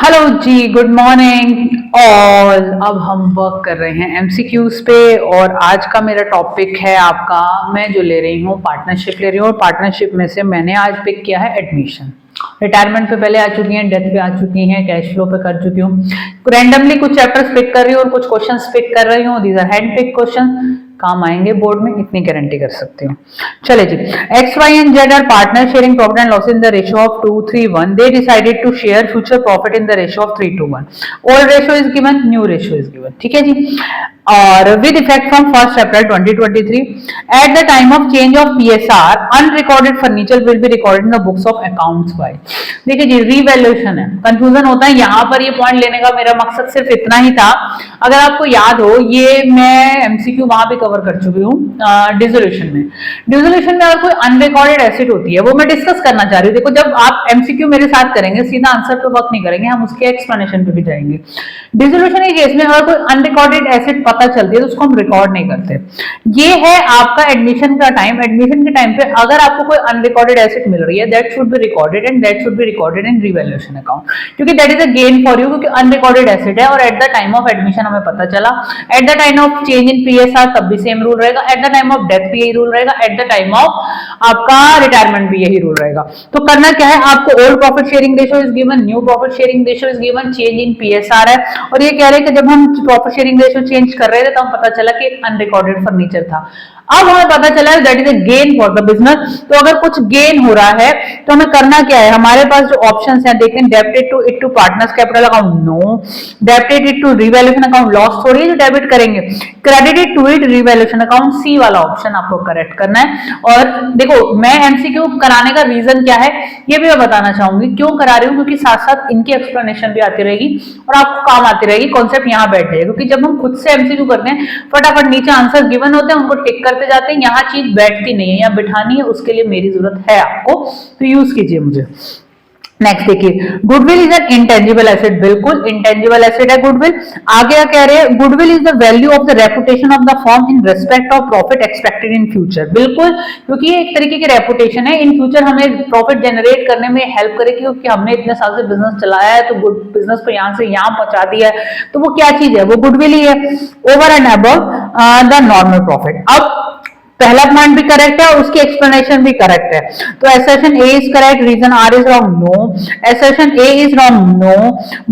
Hello जी, good morning all. अब हम work कर रहे हैं एमसीक्यूज पे और आज का मेरा टॉपिक है आपका, मैं जो ले रही हूँ पार्टनरशिप ले रही हूँ और पार्टनरशिप में से मैंने आज पिक किया है एडमिशन। रिटायरमेंट पे पहले आ चुकी हैं, डेथ पे आ चुकी हैं, कैश फ्लो पे कर चुकी हूँ। रैंडमली कुछ चैप्टर्स पिक कर रही हूँ और कुछ क्वेश्चंस पिक कर रही हूँ। These are hand pick question, काम आएंगे बोर्ड में, इतनी गारंटी कर सकती हूँ। चले जी, X Y and Z are partner sharing profit and loss in the ratio of 2:3:1. They decided to share future profit in the ratio of 3:1. Old ratio is given, new ratio is given. ठीक है जी। और with effect from 1st April 2023, at the time of change of PSR, unrecorded furniture will be recorded in the books of accounts by. देखिए जी, revaluation है, confusion होता है यहाँ पर। ये पॉइंट लेने का मेरा मकसद सिर्फ इतना ही था। अगर आपको याद हो, ये मैं एमसीक्यू वहां भी कवर कर चुकी हूँ डिसोल्यूशन में। डिसोल्यूशन में अगर कोई अनरिकॉर्डेड एसेट होती है, वो मैं डिस्कस करना चाह रही हूँ। देखो, जब आप एमसीक्यू मेरे साथ करेंगे, सीधा आंसर पे वर्क नहीं करेंगे, हम उसके एक्सप्लेनेशन पे भी जाएंगे। डिसोल्यूशन के केस में अगर कोई अनरिकॉर्डेड एसेट पता चलती है तो उसको हम रिकॉर्ड नहीं करते। ये है आपका एडमिशन का टाइम। एडमिशन के टाइम पे अगर आपको कोई अनरिकॉर्डेड एसेट मिल रही है, that should be recorded and that should be recorded in revaluation account, क्योंकि that is a gain for you, क्योंकि अनरिकॉर्डेड एसेट है और at the time of admission हमें पता चला। At the time of change in PSR तब भी same rule रहेगा, at the time of death भी यही रूल रहेगा, एट द टाइम ऑफ आपका रिटायरमेंट भी यही रूल रहेगा। तो करना क्या है, आपको old profit sharing ratio is given, new profit sharing ratio is given, change in PSR है। और ये कह रहे हैं कि जब हम प्रॉफिट शेयरिंग रेशियो चेंज कर रहे थे तो हम पता चला कि एक अनरिकॉर्डेड फर्नीचर था। अब हमें पता चला है that is a gain for the business. तो अगर कुछ गेन हो रहा है तो हमें करना क्या है, हमारे पास जो ऑप्शंस हैं देखें, debited to it to partners capital account, no. Debited it to revaluation account, loss थोड़ी है जो डेबिट करेंगे। Credited to it revaluation account, C वाला ऑप्शन आपको करेक्ट करना है। और देखो, मैं एमसीक्यू कराने का रीजन क्या है ये भी मैं बताना चाहूंगी, क्यों करा रही हूँ, क्योंकि साथ साथ इनकी एक्सप्लेनेशन भी आती रहेगी और आपको काम आती रहेगी, कॉन्सेप्ट यहाँ बैठ जाएगा। क्योंकि जब हम खुद से एमसीक्यू करते हैं, फटाफट नीचे आंसर गिवन होते हैं, उनको टिक करते जाते हैं, यहाँ चीज बैठती नहीं है, यहाँ बिठानी है, उसके लिए मेरी जरूरत है आपको, तो यूज कीजिए मुझे। नेक्स्ट देखिए, goodwill is an intangible asset, बिल्कुल इंटेंजिबल एसेट है गुडविल। आगे क्या कह रहे हैं, goodwill is the value of the reputation of the firm in respect of profit expected in future, बिल्कुल, क्योंकि ये एक तरीके की रेपुटेशन है, इन फ्यूचर हमें प्रॉफिट जनरेट करने में हेल्प करेगी, क्योंकि हमने इतने साल से बिजनेस चलाया है, तो गुड बिजनेस को यहाँ से यहाँ पहुंचा दिया है, तो वो क्या चीज है, वो गुडविल ही है, over and above the normal profit. अब पहला पॉइंट भी करेक्ट है और उसकी एक्सप्लेनेशन भी करेक्ट है। तो assertion A is correct, reason R is wrong, no. Assertion A is wrong, no.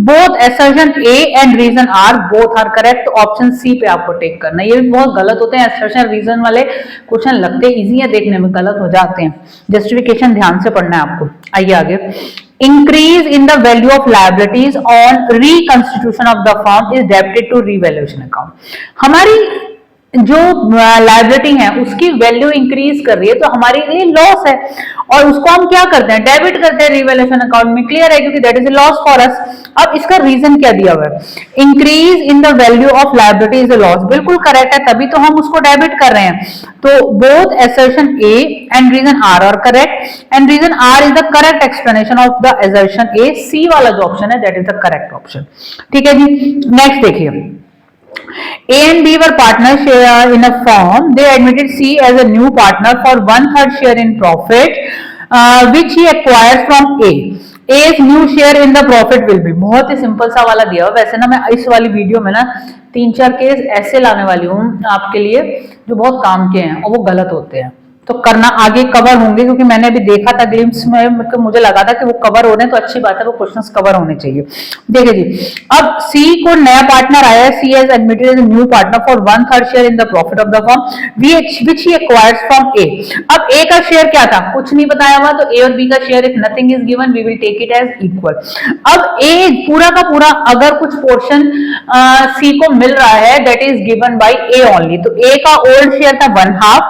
Both assertion A and reason R both are correct. तो ऑप्शन C पे आपको टेक करना है। ये भी बहुत गलत होते हैं assertion reason वाले क्वेश्चन, लगते इजी है, देखने में गलत हो जाते हैं। जस्टिफिकेशन ध्यान से पढ़ना है आपको। आइए आगे। Increase in the value of liabilities on reconstitution of the firm is debited to revaluation account. हमारी जो लाइबिलिटी है उसकी वैल्यू इंक्रीज कर रही है तो हमारे लिए लॉस है, और उसको हम क्या करते हैं, डेबिट करते हैं रिवैल्यूएशन अकाउंट में। क्लियर है, क्योंकि that is a loss for us. अब इसका रीजन क्या दिया हुआ है, increase in the value of liability is a loss, बिल्कुल करेक्ट है, तभी तो हम उसको डेबिट कर रहे हैं। तो both assertion A and reason R are correct, and reason R is the correct explanation of the assertion A. C वाला जो ऑप्शन है that is the correct option. ठीक है जी। नेक्स्ट देखिए, A and B were partners in a firm. They admitted C as a new partner for 1/3 share in profit, which he acquires from A. A's new share in the profit will be, बहुत ही simple सा वाला दिया हुआ। वैसे ना मैं इस वाली वीडियो में ना 3-4 केस ऐसे लाने वाली हूँ आपके लिए जो बहुत काम के हैं और वो गलत होते हैं, तो करना आगे कवर होंगे, क्योंकि मैंने अभी देखा था ग्लिम्स में, मुझे लगा था कि वो कवर हो रहे हैं, तो अच्छी बात है, वो क्वेश्चंस कवर होने चाहिए। देखिए जी, अब सी को नया पार्टनर आया है, C has admitted as a new partner for 1/3 share in the profit of the firm which he acquires from A. अब ए का शेयर क्या था, कुछ नहीं बताया हुआ, तो ए और बी का share if nothing is given we will take it as equal. अब ए पूरा का पूरा अगर कुछ पोर्शन सी को मिल रहा है that is given by A only, तो ए का ओल्ड शेयर था 1/2,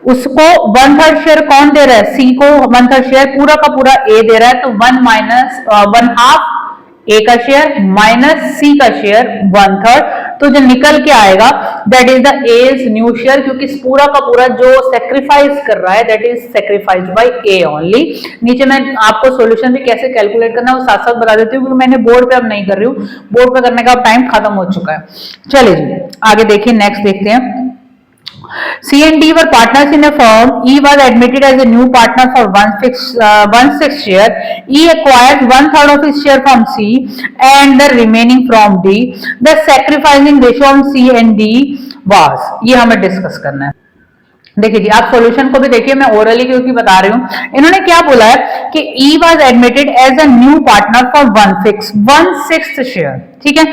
उसको 1/3 शेयर कौन दे रहा है, सी को 1/3 शेयर पूरा का पूरा ए दे रहा है, तो 1 माइनस 1/2 ए का शेयर माइनस सी का शेयर 1/3, तो जो निकल के आएगा that is the A's new share, क्योंकि पूरा का पूरा जो सेक्रीफाइस कर रहा है that is sacrifice by A only. नीचे मैं आपको सॉल्यूशन भी कैसे कैलकुलेट करना है वो साथ साथ बता देती हूँ, क्योंकि मैंने बोर्ड पे अब नहीं कर रही हूँ, बोर्ड पे करने का टाइम खत्म हो चुका है। चलिए जी आगे देखिए, नेक्स्ट देखते हैं। C and D were partners in a firm. E was admitted as a new partner for one sixth share. E acquired 1/3 of his share from C and the remaining from D. The sacrificing ratio of C and D was, ये हमें discuss करना है। देखिए जी, आप solution को भी देखिए, मैं ओरली क्योंकि बता रही हूं। इन्होंने क्या बोला है कि E was admitted as a new partner for one sixth share, ठीक है,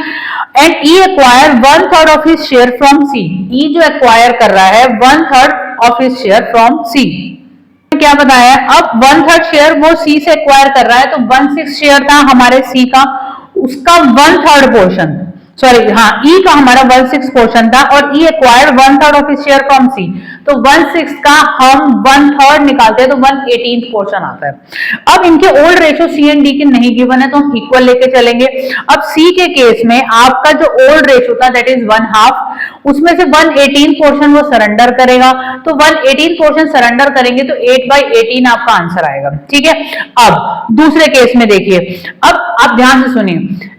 and E acquired 1/3 of his share from C. E जो एक्वायर कर रहा है 1/3 of his share from C. क्या बताया, अब 1/3 शेयर वो C से एक्वायर कर रहा है, तो 1/6 शेयर था हमारे C का, उसका 1/3 पोर्शन, सॉरी हाँ, E का हमारा 1/6 पोर्शन था और E acquired 1/3 of his share from C, तो 1/6 का हम 1/3 निकालते हैं तो 1/18 पोर्शन आता है। अब इनके old ratio C and D के नहीं गिवन है तो हम इक्वल लेके चलेंगे। अब C के केस में आपका जो ओल्ड रेशियो था दैट इज 1/2, उसमें से 1/18 पोर्शन वो सरेंडर करेगा, तो 1/18 पोर्शन सरेंडर करेंगे तो 8/18 आपका आंसर आएगा, ठीक है। अब दूसरे केस में देखिए, अब आप ध्यान से सुनिए,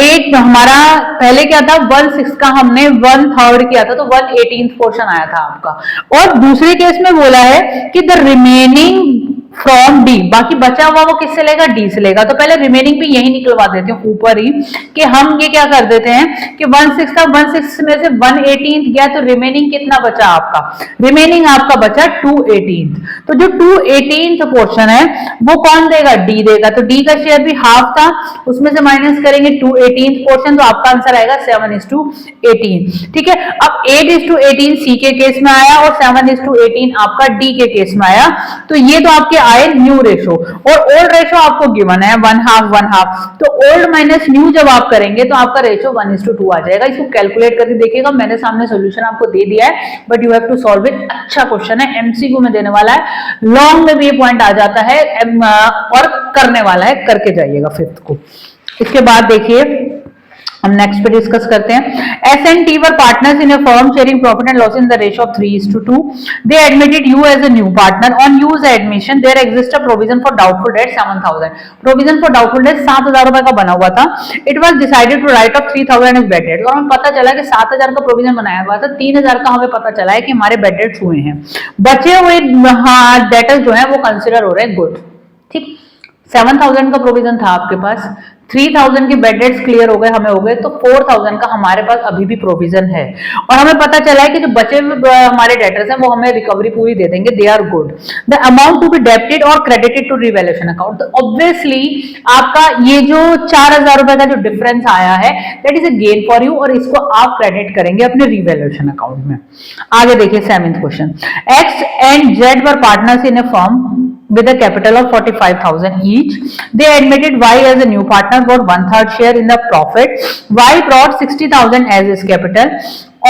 एक हमारा पहले क्या था 1/6 का हमने 1/3 किया था तो 1/18 पोर्शन आया था आपका, और दूसरे केस में बोला है कि द रिमेनिंग फ्रॉम डी, बाकी बचा हुआ वो किससे लेगा, डी से लेगा। तो पहले रिमेनिंग भी यही निकलवा देते हैं ऊपर ही, कि हम ये क्या कर देते हैं कि 1/6 था, 1/6 में से 1/18 गया तो रिमेनिंग कितना बचा आपका, रिमेनिंग आपका बचा 2/18। तो जो 2/18 पोर्शन है वो कौन देगा, डी देगा, तो डी का शेयर भी हाफ था, उसमें से माइनस करेंगे 2/18 पोर्शन, तो आपका आंसर आएगा 7:18, ठीक है। अब 8:18 सी के केस में आया और 7:18 आपका डी के केस में आया, तो ये तो आपके आए न्यू रेशो, और ओल्ड रेशो आपको गिवन है 1/2, तो ओल्ड माइनस न्यू जब आप करेंगे तो आपका रेशो 1:2 आ जाएगा। इसको कैलकुलेट करके देखिएगा, मैंने सामने सॉल्यूशन आपको दे दिया है, but you have to solve it. अच्छा क्वेश्चन है, एमसीक्यू में देने वाला है, लॉन्ग में भी ये पॉइंट आ जाता है और करने वाला है, करके जाइएगा फिफ्थ को। इसके बाद देखिए हम नेक्स्ट पे डिस्कस करते हैं। S and T were partners in a firm sharing profit and loss in the ratio of 3:2। They admitted U as a new partner. On U's admission there exist a provision for doubtful debt 7,000। Provision for doubtful debt 7,000 रुपए का बना हुआ था। It was decided to write off 3,000 as bad debt. और हमें पता चला कि 7,000 का प्रोविजन बनाया हुआ था, 3,000 का हमें पता चला है कि हमारे बेड डेट्स हुए हैं, बचे हुए डेटर्स जो है वो कंसिडर हो रहे हैं गुड, ठीक। 7,000 का प्रोविजन था आपके पास, 3,000 के बेड डेट्स क्लियर हो गए, हमें हो गए, तो 4,000 का हमारे पास अभी भी प्रोविजन है, और हमें पता चला है कि जो बचे हमारे डेटर्स हैं वो हमें रिकवरी पूरी दे देंगे, they are good. The amount to be debited और क्रेडिटेड टू रिवैल्यूएशन अकाउंट। तो ऑब्वियसली आपका ये जो 4,000 रुपए का जो डिफरेंस आया है that is a gain for you, और इसको आप क्रेडिट करेंगे अपने रिवैल्यूएशन अकाउंट में। आगे देखिए 7th question. X and Z were partners in a firm with a capital of 45,000 each. They admitted Y as a new partner, got 1/3 share in the profit. Y brought 60,000 as his capital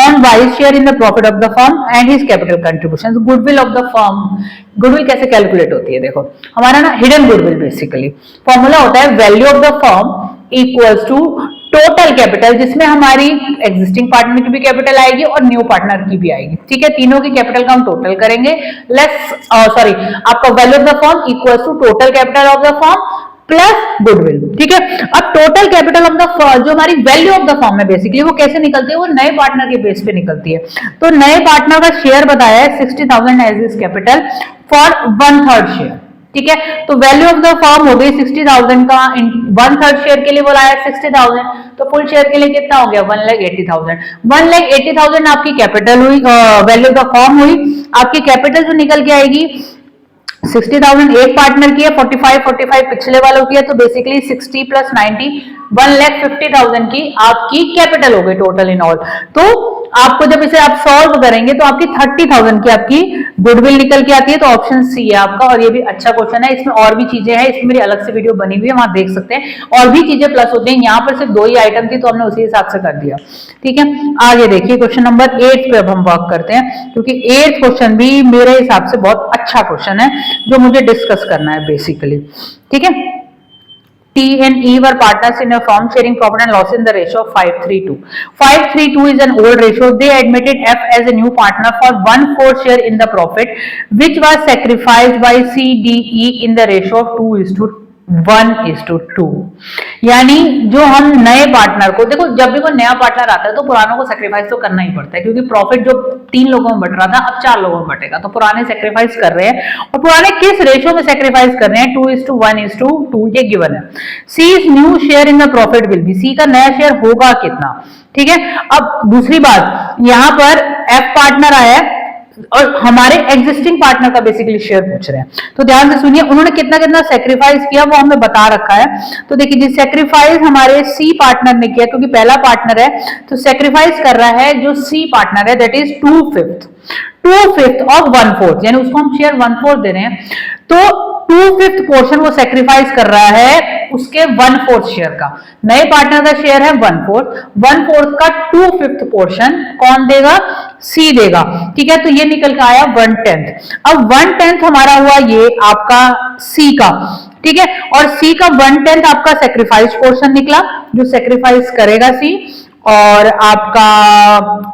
on Y's share in the profit of the firm and his capital contributions. Goodwill of the firm. Goodwill कैसे calculate होती है, देखो हमारा ना hidden goodwill basically formula होता है value of the firm equals to total capital, जिसमें हमारी एग्जिस्टिंग पार्टनर की भी कैपिटल आएगी और न्यू पार्टनर की भी आएगी, ठीक है। तीनों की कैपिटल का हम टोटल करेंगे, आपका value of the firm equals to total capital of the firm plus goodwill, ठीक है। अब total capital of the firm, जो हमारी वैल्यू ऑफ द फर्म है बेसिकली, वो कैसे निकलती है, वो नए पार्टनर के बेस पे निकलती है। तो नए पार्टनर का शेयर बताया है 60,000 as his capital for 1/3 share, ठीक है। तो वैल्यू ऑफ द फर्म हो गई 60,000 का, 1/3 शेयर के लिए बोला है 60,000, तो फुल शेयर के लिए कितना हो गया 1,80,000। 1,80,000 आपकी कैपिटल हुई, वैल्यू ऑफ द फर्म हुई। आपकी कैपिटल जो निकल के आएगी 60,000 एक पार्टनर की है, 45 पिछले वालों की है, तो बेसिकली 60 + 90 1,50,000 की आपकी कैपिटल हो गई टोटल इन ऑल। तो आपको जब इसे आप सॉल्व करेंगे तो आपकी 30,000 की आपकी गुडविल निकल के आती है, तो ऑप्शन सी है आपका। और ये भी अच्छा क्वेश्चन है, इसमें और भी चीजें हैं, इसमें मेरी अलग से वीडियो बनी हुई है, वहां देख सकते हैं, और भी चीजें प्लस होती हैं। यहाँ पर सिर्फ 2 ही आइटम थी तो हमने उसी हिसाब से कर दिया, ठीक है। आगे देखिए क्वेश्चन नंबर 8 पे अब हम वर्क करते हैं, क्योंकि 8th क्वेश्चन भी मेरे हिसाब से बहुत अच्छा क्वेश्चन है जो मुझे डिस्कस करना है बेसिकली, ठीक है। T and E were partners in a firm sharing profit and loss in the ratio of 5:3:2. 5:3:2 is an old ratio. They admitted F as a new partner for 1/4 share in the profit, which was sacrificed by C, D, E in the ratio of 2:2. 1:2। यानी जो हम नए partner को, देखो जब भी कोई नया पार्टनर आता है तो पुरानों को सेक्रीफाइस तो करना ही पड़ता है, क्योंकि प्रॉफिट जो 3 लोगों में बट रहा था अब 4 लोगों में बटेगा, तो पुराने सेक्रीफाइस कर रहे हैं। और पुराने किस रेशियो में सेक्रीफाइस कर रहे हैं? 2:1:2, ये गिवन है। C is new share in the profit will be, C का नया शेयर होगा कितना, ठीक है। अब दूसरी बात, यहां पर एफ पार्टनर आया है और हमारे एग्जिस्टिंग पार्टनर का बेसिकली शेयर पूछ रहे हैं, तो ध्यान से सुनिए, उन्होंने कितना कितना सेक्रीफाइस किया वो हमें बता रखा है। तो देखिए जी, सेक्रीफाइस हमारे सी पार्टनर ने किया, क्योंकि पहला पार्टनर है तो सेक्रीफाइस कर रहा है जो सी पार्टनर है, दैट इज 2/5 ऑफ 1/4, यानी उसको हम शेयर 1/4 दे रहे हैं, तो 2/5 पोर्शन वो सेक्रीफाइस कर रहा है उसके 1/4 शेयर का। नए पार्टनर का शेयर है 1/4 का 2/5 पोर्शन कौन देगा? सी देगा, ठीक है। तो ये निकल के आया 1/10। अब 1/10 हमारा हुआ ये आपका सी का, ठीक है, और सी का 1/10 आपका सेक्रीफाइस पोर्शन निकला, जो सेक्रीफाइस करेगा सी, और आपका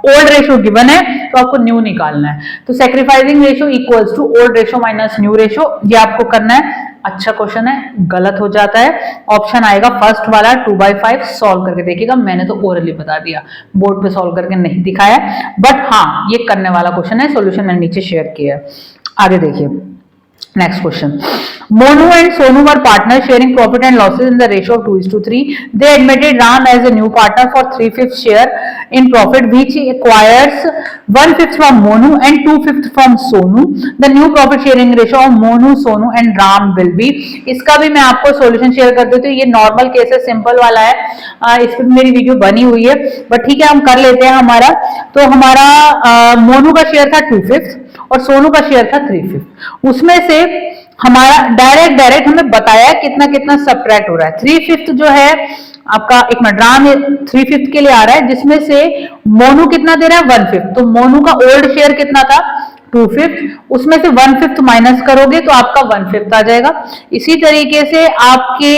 ओल्ड रेशियो गिवन है तो आपको न्यू निकालना है। तो sacrificing ratio equals to old ratio minus new ratio, ये आपको करना है। अच्छा क्वेश्चन है, गलत हो जाता है। ऑप्शन आएगा फर्स्ट वाला 2/5। सॉल्व करके देखिएगा, मैंने तो ओरली बता दिया, बोर्ड पे सॉल्व करके नहीं दिखाया, बट हाँ ये करने वाला क्वेश्चन है, सॉल्यूशन मैंने नीचे शेयर किया है। आगे देखिए next question, Monu and Sonu were partners sharing profit and losses in the ratio of 2:3. They admitted Ram as a new partner for 3/5 share in profit, which acquires 1/5 from Monu and 2/5 from Sonu. The new profit sharing ratio of Monu, Sonu and Ram will be. इसका भी मैं आपको solution share कर देती हूँ, ये normal case है, simple वाला है, इस पर मेरी वीडियो बनी हुई है, बट ठीक है हम कर लेते हैं। हमारा तो हमारा मोनू का शेयर था 2/5 और सोनू का शेयर था 3/5, उसमें से हमारा डायरेक्ट हमें बताया कितना कितना सब्ट्रैक्ट हो रहा है। 3/5 जो है आपका, एक मिनट, राम 3/5 के लिए आ रहा है, जिसमें से मोनू कितना दे रहा है 1/5, तो मोनू का ओल्ड शेयर कितना था 2/5, उसमें से 1/5 माइनस करोगे तो आपका 1/5 आ जाएगा। इसी तरीके से आपके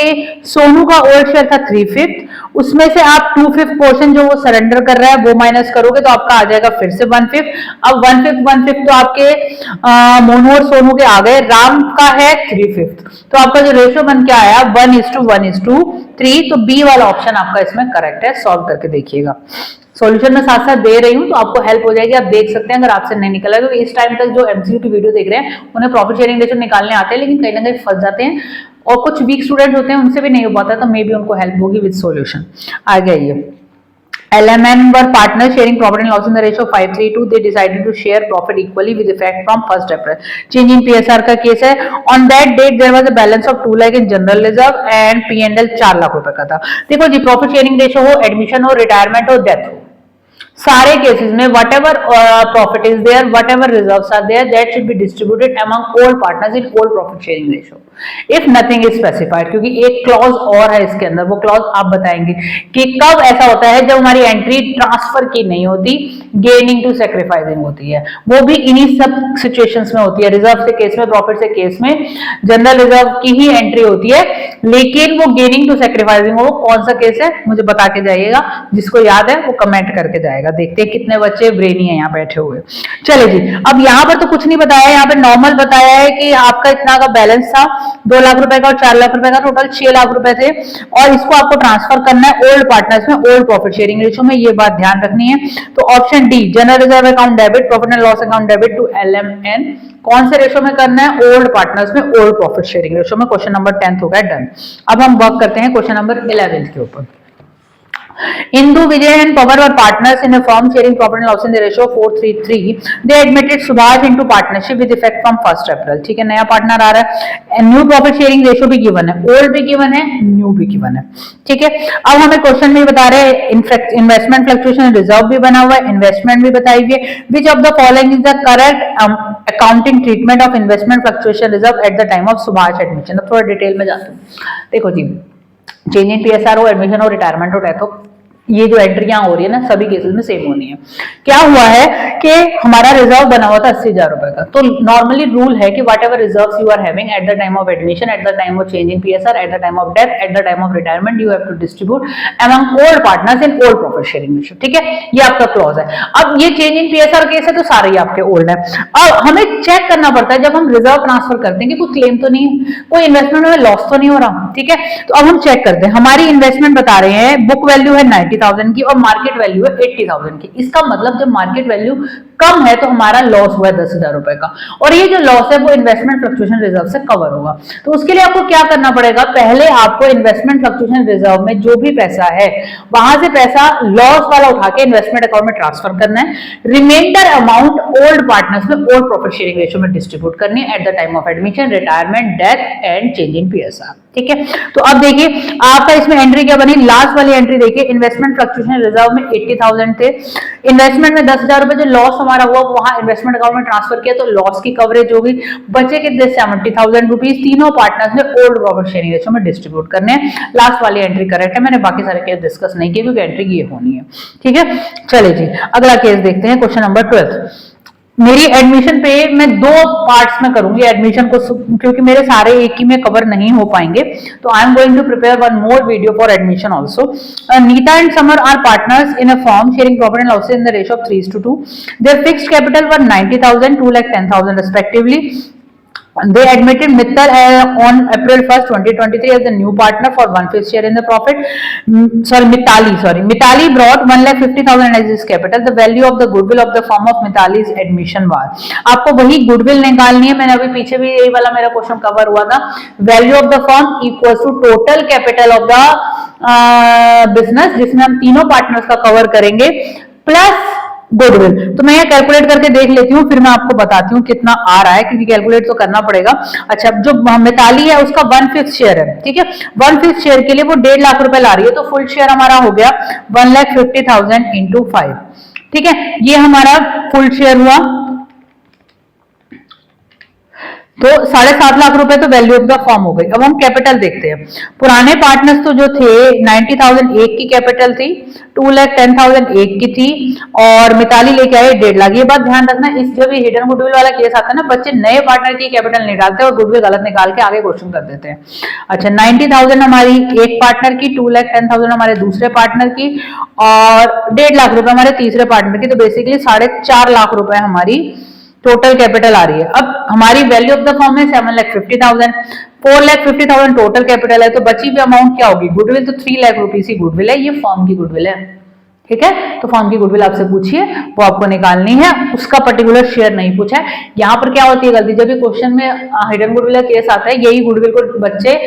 सोनू का ओल्ड शेयर था 3/5, उसमें से आप 2/5 पोर्शन जो वो सरेंडर कर रहा है वो माइनस करोगे तो आपका आ जाएगा फिर से 1/5। अब 1/5 तो आपके मोनू और सोनू के आ गए, राम का है 3/5, तो आपका जो रेशियो बन के आया 1:1:3, तो बी वाला ऑप्शन आपका इसमें करेक्ट है। सॉल्व करके देखिएगा, सॉल्यूशन में साथ साथ दे रही हूं तो आपको हेल्प हो जाएगी, आप देख सकते हैं अगर आपसे नहीं निकला, क्योंकि इस टाइम तक जो एमसीक्यू की वीडियो देख रहे हैं उन्हें प्रॉफिट शेयरिंग रेशियो निकालने आते हैं, लेकिन कहीं ना कहीं फंस जाते हैं, और कुछ वीक स्टूडेंट होते हैं उनसे भी नहीं हो पाता, तो मे बी उनको हेल्प होगी विद सॉल्यूशन। आगे आइए, LMN were partners sharing profit and loss in the ratio of 5:3:2. They decided to share profit equally with effect from 1st April. Change in PSR का केस है। On that date there was a balance of 2 lakh in general reserve and P&L 4 lakh रुपए का था। देखो जी, profit sharing ratio हो, admission हो, retirement हो, death हो, सारे केसेस में whatever profit is there, whatever reserves are there, that should be distributed among all partners in all profit sharing ratio if nothing is specified। क्योंकि एक clause और है इसके अंदर, वो क्लॉज आप बताएंगे कि कब ऐसा होता है जब हमारी एंट्री ट्रांसफर की नहीं होती, गेनिंग टू सेक्रीफाइसिंग होती है, वो भी इन्हीं सब सिचुएशंस में होती है। रिजर्व से केस में, प्रॉफिट से केस में जनरल रिजर्व की ही एंट्री होती है, लेकिन वो गेनिंग टू सेक्रीफाइसिंग हो, कौन सा केस है मुझे बता के जाइएगा, जिसको याद है वो कमेंट करके जाएगा। देखते हैं कितने बच्चे ब्रेनी है यहाँ बैठे हुए। चले जी, अब यहाँ पर तो कुछ नहीं बताया, यहाँ पे नॉर्मल बताया है कि आपका इतना का बैलेंस था, 2 लाख रुपए का और 4 लाख रुपए का, टोटल 6 लाख रुपए थे, और इसको आपको ट्रांसफर करना है ओल्ड पार्टनर्स में, ओल्ड प्रॉफिट शेयरिंग रेशियो में, ये बात ध्यान रखनी है। तो option D, general reserve account debit, profit and loss account debit to LMN, कौन से रेशियो में करना है? ओल्ड पार्टनर्स में, ओल्ड प्रॉफिट शेयरिंग रेशियो में। क्वेश्चन नंबर 10 हो गया डन। अब हम वर्क करते हैं क्वेश्चन नंबर 11 के ऊपर। Indu, Vijay and Pawan were partners in a firm sharing profit and loss in the ratio of 4:3:3. They admitted Subhash into partnership with effect from 1st April। ठीक है, नया partner आ रहा है, new profit sharing ratio भी given है, old भी given है, new भी गिवन है। ठीक है, अब हमें क्वेश्चन में बता रहे हैं इन्वेस्टमेंट फ्लक्चुएशन रिजर्व भी बना हुआ है, इन्वेस्टमेंट भी बताई हुई है। Which of the following is the correct accounting treatment of investment fluctuation reserve eight the time of Subhash admission. अब थोड़ा डिटेल में जाते हैं। देखो जी, चेंज इन PSR हो, एडमिशन हो, रिटायरमेंट हो, डेथ हो, ये जो एंट्रियां हो रही है ना सभी केसेस में सेम होनी है। क्या हुआ है कि हमारा रिजर्व बना हुआ था 80,000 रुपए का, तो नॉर्मली रूल है कि whatever reserve you are having at the time of admission, at the time of change in PSR, at the time of death, at the time of retirement, you have to distribute among all partners in old profit sharing ratio. ठीक है, ये आपका clause है। अब ये change in PSR case है तो सारे ही आपके ओल्ड है। अब हमें चेक करना पड़ता है जब हम रिजर्व ट्रांसफर करते हैं कि कोई क्लेम तो नहीं है, कोई इन्वेस्टमेंट में लॉस तो नहीं हो रहा। ठीक है, तो अब हम चेक करते हैं। हमारी इन्वेस्टमेंट बता रहे हैं बुक वैल्यू है 90,000 की और मार्केट वैल्यू है 80,000 की। इसका मतलब जब मार्केट वैल्यू कम है तो हमारा लॉस हुआ है 10,000 रुपए का, और ये जो लॉस है वो इन्वेस्टमेंट फ्लक्चुएशन रिजर्व से कवर होगा। तो उसके लिए आपको क्या करना पड़ेगा, पहले आपको इन्वेस्टमेंट फ्लक्चुएशन रिजर्व में जो भी पैसा है वहां से पैसा लॉस वाला उठा के इन्वेस्टमेंट अकाउंट में ट्रांसफर करना है। रिमाइंडर अमाउंट ओल्ड पार्टनर्स में ओल्ड प्रॉफिट शेयरिंग रेशियो में डिस्ट्रीब्यूट करनी है eight the time of admission, retirement, death and change in PSR. ठीक है, तो अब देखिए आपका इसमें एंट्री क्या बनी, लास्ट वाली एंट्री देखिए, इन्वेस्टमेंट फ्लक्चुएशन रिजर्व में 80,000 थे, इन्वेस्टमेंट में 10,000 रुपए जो लॉस हमारा हुआ वहां इन्वेस्टमेंट अकाउंट में ट्रांसफर किया तो लॉस की कवरेज होगी, बचे कितने 70,000 रुपीज तीनों पार्टनर्स ने ओल्ड प्रॉफिट शेयरिंग रेशियो में डिस्ट्रीब्यूट करने हैं। लास्ट वाली एंट्री करेक्ट है, मैंने बाकी सारे केस डिस्कस नहीं किए क्योंकि एंट्री ये होनी है। ठीक है, चलिए जी अगला केस देखते हैं, क्वेश्चन नंबर 12। मेरी एडमिशन पे मैं दो पार्ट्स में करूंगी एडमिशन को, क्योंकि मेरे सारे एक ही में कवर नहीं हो पाएंगे, तो I am going to prepare one more video for admission also. Neeta and Samar are partners in a firm sharing profit and losses in the ratio of 3:2। Their fixed capital were 90,000, 2,10,000 respectively. They admitted Mittal on April 1st, 2023 as the new partner for 1/5 share in the profit. Mitali brought 1,50,000 as his capital. The value of the goodwill of the firm of Mitali's admission was. आपको वही goodwill निकालनी है, मैंने अभी पीछे भी यही वाला मेरा क्वेश्चन कवर हुआ था। Value of the firm equals to total capital of the business, जिसमें हम तीनों पार्टनर्स का कवर करेंगे, प्लस गुडविल। तो मैं ये कैलकुलेट करके देख लेती हूँ, फिर मैं आपको बताती हूँ कितना आ रहा है, क्योंकि कैलकुलेट तो करना पड़ेगा। अच्छा, जो मिताली है उसका 1/5 शेयर है। ठीक है, 1/5 शेयर के लिए वो 1.5 लाख रुपए ला रही है, तो फुल शेयर हमारा हो गया 1,50,000 into 5। ठीक है, ये हमारा फुल शेयर हुआ, तो 7.5 लाख रुपए तो वैल्यू ऑफ द फर्म हो गई। अब हम कैपिटल देखते हैं। पुराने पार्टनर्स तो जो थे 90,000 एक की कैपिटल थी, 2,10,000 एक की थी, और मिताली लेके आए 1.5 लाख। ये बात ध्यान रखना, इस जब ये हिडन गुडविल वाला केस आता है ना, बच्चे नए पार्टनर की कैपिटल नहीं डालते और गुडविल गलत निकाल के आगे क्वेश्चन कर देते हैं। अच्छा, 90,000 हमारी एक पार्टनर की, 2,10,000 हमारे दूसरे पार्टनर की, और 1.5 लाख रुपए हमारे तीसरे पार्टनर की, तो बेसिकली 4.5 लाख रुपए हमारी टोटल कैपिटल आ रही है। अब हमारी वैल्यू ऑफ द फर्म है 7,50,000, 4,50,000 टोटल कैपिटल है, तो बची हुई अमाउंट क्या होगी, गुडविल, तो 3 लाख रुपीस की गुडविल है, ये फर्म की गुडविल है। ठीक है, तो फर्म की गुडविल आपसे पूछिए, वो आपको निकालनी है, उसका पर्टिकुलर शेयर नहीं पूछा है। यहाँ पर क्या होती है गलती, जब भी क्वेश्चन में हिडन गुडविल का केस आता है, यही गुडविल को बच्चे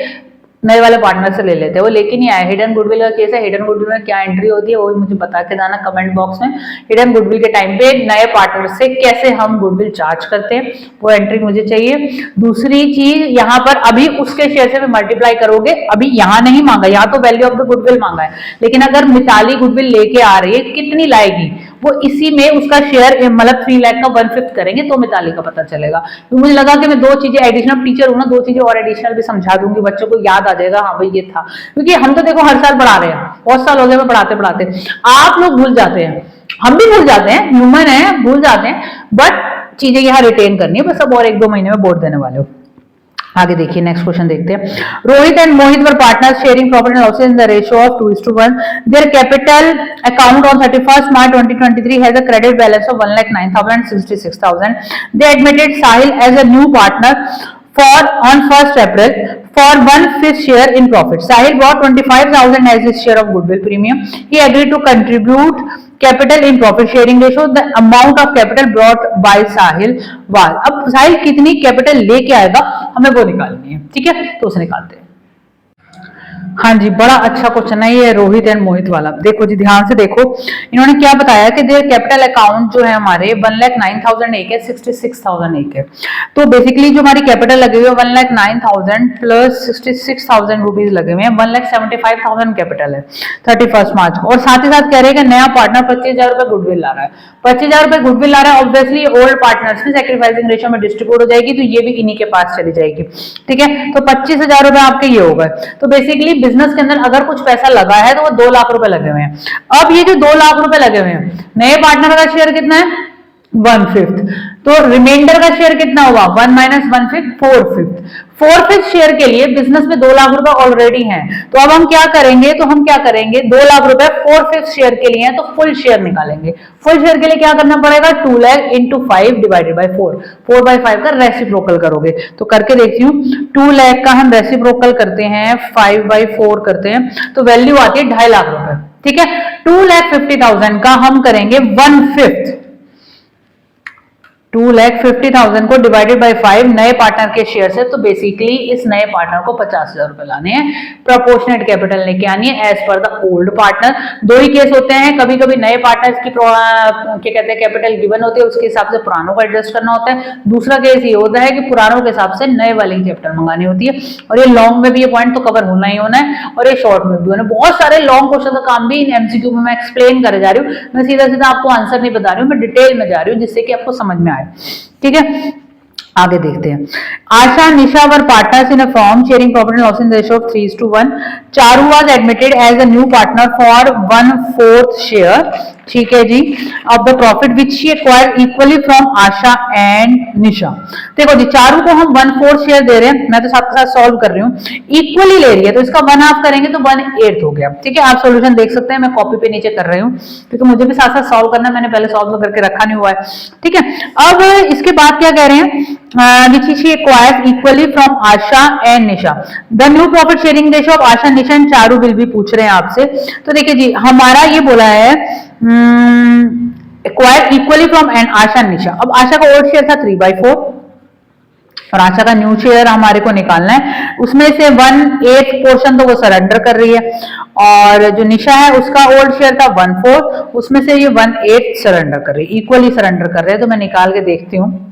नए वाले पार्टनर से ले लेते हैं, वो लेके नहीं आए। हिडन गुडविल का केस है, हिडन गुडविल में क्या एंट्री होती है वो भी मुझे बता के जाना कमेंट बॉक्स में। हिडन गुडविल के टाइम पे नए पार्टनर से कैसे हम गुडविल चार्ज करते हैं, वो एंट्री मुझे चाहिए। दूसरी चीज, यहाँ पर अभी उसके शेयर से भी मल्टीप्लाई करोगे, अभी यहाँ नहीं मांगा, यहाँ तो वैल्यू ऑफ द गुडविल मांगा है, लेकिन अगर मिताली गुडविल लेके आ रही है, कितनी लाएगी, वो इसी में उसका शेयर मतलब 3 लाख का 1/5 करेंगे तो मिताली का पता चलेगा। तो मुझे लगा कि मैं दो चीजें एडिशनल, टीचर हूं ना, 2 चीजें और एडिशनल भी समझा दूंगी, बच्चों को याद आ जाएगा, हाँ भाई ये था। क्योंकि हम तो देखो हर साल पढ़ा रहे हैं, बहुत साल हो गए पढ़ाते पढ़ाते, आप लोग भूल जाते हैं, हम भी भूल जाते हैं, ह्यूमन है, भूल जाते हैं, बट चीजें यहाँ रिटेन करनी है बस। अब और 1-2 महीने में बोर्ड देने वाले हो। आगे देखिए, नेक्स्ट क्वेश्चन देखते हैं। Rohit and Mohit were partners sharing profit and losses in the ratio of 2:1। Their capital account on 31st March 2023 has a credit balance of 1,09,066,000। They admitted Sahil as a new partner on 1st April for 1/5 share in profit. Sahil brought 25,000 as his share of goodwill premium. He agreed to contribute capital in profit sharing ratio. The amount of capital brought by Sahil was. अब साहिल कितनी capital लेके आएगा हमें वो निकालनी है। ठीक है, तो उसे निकालते हैं। हाँ जी, बड़ा अच्छा क्वेश्चन है ये रोहित एंड मोहित वाला। देखो जी, ध्यान से देखो, इन्होंने क्या बताया कि देयर कैपिटल अकाउंट जो है हमारे 1,09,000 एक है, 66,000 एक है। तो बेसिकली जो हमारी कैपिटल लगी हुई है 1,09,000 प्लस 66,000 रुपीज लगे हुए हैं, 1,75,000 कैपिटल है 31st मार्च को। और साथ ही साथ कह रहे हैं कि नया पार्टनर 25,000 रुपए गुडविल ला रहा है, 25,000 रुपए गुडविल ला रहा है, ऑब्वियसली ओल्ड पार्टनर्स में सैक्रिफाइसिंग रेशियो में डिस्ट्रीब्यूट हो जाएगी, तो ये भी इन्हीं के पास चली जाएगी। ठीक है, तो 25,000 रुपए आपके ये हो गए। तो बेसिकली बिजनेस के अंदर अगर कुछ पैसा लगा है तो वो 2 लाख रुपए लगे हुए हैं। अब ये जो 2 लाख रुपए लगे हुए हैं, नए पार्टनर का शेयर कितना है 1/5, तो रिमाइंडर का शेयर कितना होगा 1 माइनस 1/5 4/5। 4/5 शेयर के लिए बिजनेस में 2 लाख रुपए ऑलरेडी हैं, तो अब हम क्या करेंगे, 2 लाख रुपए 4/5 शेयर के लिए हैं, तो फुल शेयर निकालेंगे। फुल शेयर के लिए क्या करना पड़ेगा 2 लाख इंटू 5 डिवाइडेड बाई 4, 4/5 का रेसिप्रोकल करोगे। तो करके देखती हूँ, 2 लाख का हम रेसिप्रोकल करते हैं 5/4 करते हैं, तो वैल्यू आती है 2.5 लाख रुपए। ठीक है, 2,50,000 का हम करेंगे 1/5, 2,50,000 को डिवाइडेड बाय 5 नए पार्टनर के शेयर से, तो बेसिकली इस नए पार्टनर को 50,000 रुपए लाने हैं, प्रोपोर्शनेट कैपिटल लेके आनी है as per the old partner. दो ही केस होते हैं, कभी कभी नए पार्टनर्स की क्या कहते हैं कैपिटल गिवन होती है, उसके हिसाब से पुरानों को एडजस्ट करना होता है। दूसरा केस ये होता है कि पुरानों के हिसाब से नए वाले की कैपिटल मंगानी होती है। और ये लॉन्ग में भी ये पॉइंट तो कवर होना ही होना है, और ये शॉर्ट में भी होना है। बहुत सारे लॉन्ग क्वेश्चन का काम भी इन एमसीक्यू में मैं एक्सप्लेन करे जा रही हूँ, मैं सीधा सीधा आपको आंसर नहीं बता रही हूँ, मैं डिटेल में जा रही हूँ जिससे कि आपको समझ में आए। ठीक है, आगे देखते हैं। Asha Nisha were partners in a form sharing profit and loss in ratio of 3:1। Charu was admitted as a new partner for 1/4 share, ठीक है जी, of the profit which she acquired equally from Asha and Nisha. देखो जी, चारू को हम 1/4 शेयर दे रहे हैं, मैं तो साथ साथ सॉल्व कर रही हूँ, इक्वली ले रही है तो इसका 1/2 करेंगे तो 1/8 हो गया। ठीक है, आप सॉल्यूशन देख सकते हैं, मैं कॉपी पे नीचे कर रही हूँ क्योंकि मुझे भी साथ साथ सॉल्व करना, मैंने पहले सॉल्व करके रखा नहीं हुआ है। ठीक है, अब इसके बाद क्या कह रहे हैं, which she acquires equally from Asha and Nisha. The new profit sharing ratio of Asha, Nisha and Charu will be पूछ रहे हैं आपसे। तो देखिए जी, हमारा ये बोला है acquire equally from and Asha and Nisha। अब आशा का ओल्ड शेयर था 3/4 और आशा का न्यू शेयर हमारे को निकालना है, उसमें से 1/8 पोर्शन तो वो सरेंडर कर रही है, और जो निशा है उसका ओल्ड शेयर था 1/4, उसमें से ये 1/8 सरेंडर कर रही है, इक्वली सरेंडर कर रहे हैं। तो मैं निकाल के देखती हूँ,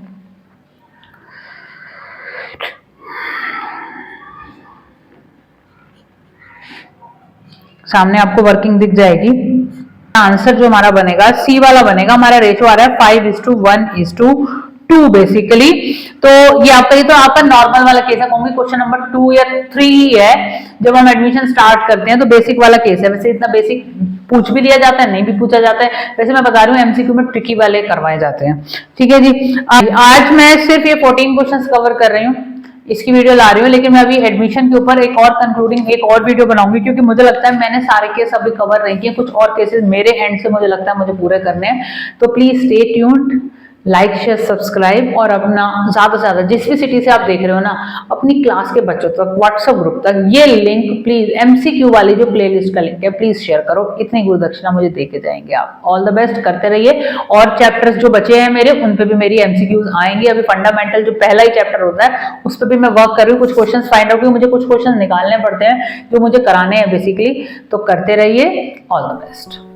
सामने आपको वर्किंग दिख जाएगी। आंसर जो हमारा बनेगा सी वाला बनेगा, हमारा रेशो आ रहा है 5:1:2 बेसिकली। तो ये तो आपका नॉर्मल वाला केस है, कहूंगी क्वेश्चन नंबर 2 या 3 ही है जब हम एडमिशन स्टार्ट करते हैं, तो बेसिक वाला केस है। वैसे इतना बेसिक पूछ भी लिया जाता है, नहीं भी पूछा जाता है, वैसे मैं बता रही हूँ एमसीक्यू में ट्रिकी वाले करवाए जाते हैं। ठीक है जी, आज मैं सिर्फ ये 14 क्वेश्चन कवर कर रही हूँ, इसकी वीडियो ला रही हूँ, लेकिन मैं अभी एडमिशन के ऊपर एक और कंक्लूडिंग एक और वीडियो बनाऊंगी, क्योंकि मुझे लगता है मैंने सारे केस अभी कवर नहीं किए, कुछ और केसेस मेरे एंड से मुझे लगता है मुझे पूरे करने हैं। तो please stay tuned, like share subscribe, और अपना ज्यादा से ज्यादा जिस भी सिटी से आप देख रहे हो ना, अपनी क्लास के बच्चों तक, व्हाट्सएप ग्रुप तक ये लिंक प्लीज, एमसीक्यू वाली जो प्लेलिस्ट का लिंक है प्लीज शेयर करो, इतनी गुरुदक्षिणा मुझे देके जाएंगे आप। ऑल द बेस्ट, करते रहिए। और चैप्टर्स जो बचे हैं मेरे, उन पे भी मेरी एमसीक्यूज आएंगे। अभी फंडामेंटल जो पहला ही चैप्टर होता है उस पर भी मैं वर्क कर रही हूँ, कुछ क्वेश्चन फाइंड आउट, मुझे कुछ क्वेश्चन निकालने पड़ते हैं जो मुझे कराने हैं बेसिकली। तो करते रहिए, ऑल द बेस्ट।